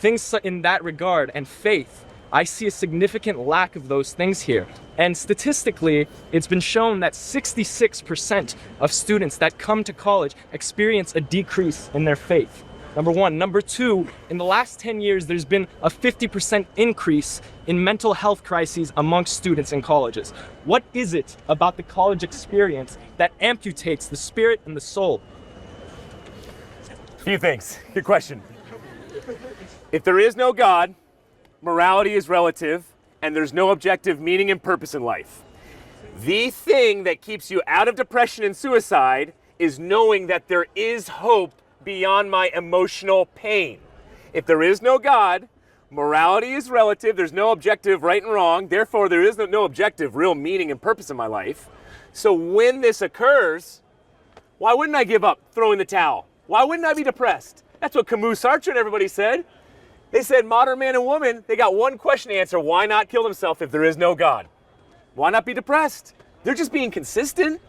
things in that regard, and faith, I see a significant lack of those things here. And statistically, it's been shown that 66% of students that come to college experience a decrease in their faith. Number one. Number two, in the last 10 years, there's been a 50% increase in mental health crises amongst students in colleges. What is it about the college experience that amputates the spirit and the soul? A few things. Good question. If there is no God, morality is relative, and there's no objective meaning and purpose in life. The thing that keeps you out of depression and suicide is knowing that there is hope beyond my emotional pain. If there is no God, morality is relative, there's no objective right and wrong, therefore there is no objective real meaning and purpose in my life. So when this occurs, why wouldn't I give up, throw in the towel? Why wouldn't I be depressed? That's what Camus, Sartre, and everybody said. They said modern man and woman, they got one question to answer: why not kill themselves if there is no God? Why not be depressed? They're just being consistent.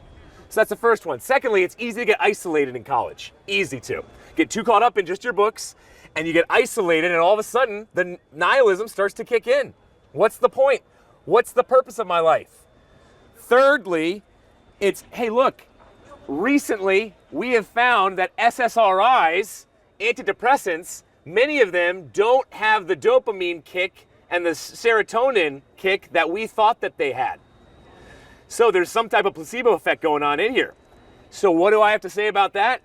So that's the first one. Secondly, it's easy to get isolated in college. Easy to. Get too caught up in just your books, and you get isolated, and all of a sudden, the nihilism starts to kick in. What's the point? What's the purpose of my life? Thirdly, it's, hey, look, recently we have found that SSRIs, antidepressants, many of them don't have the dopamine kick and the serotonin kick that we thought that they had. So there's some type of placebo effect going on in here. So what do I have to say about that?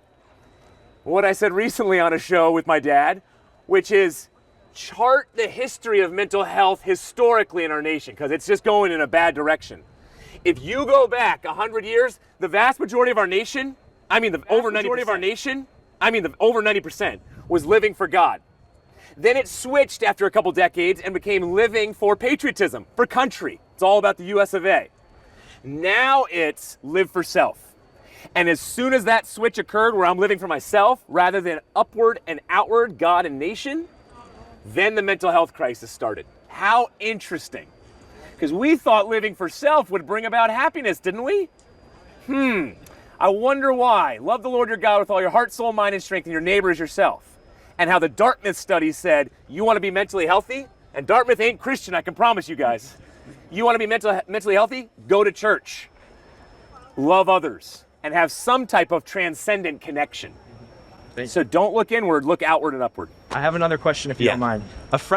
What I said recently on a show with my dad, which is chart the history of mental health historically in our nation, because it's just going in a bad direction. If you go back 100 years, the vast majority of our nation, over 90%, was living for God. Then it switched after a couple decades and became living for patriotism, for country. It's all about the US of A. Now it's live for self. And as soon as that switch occurred where I'm living for myself rather than upward and outward, God and nation, then the mental health crisis started. How interesting. Because we thought living for self would bring about happiness, didn't we? I wonder why. Love the Lord your God with all your heart, soul, mind, and strength, and your neighbor as yourself. And how the Dartmouth study said, you want to be mentally healthy? And Dartmouth ain't Christian, I can promise you guys. You want to be mentally healthy? Go to church. Love others. And have some type of transcendent connection. So don't look inward, look outward and upward. I have another question if you don't mind. A friend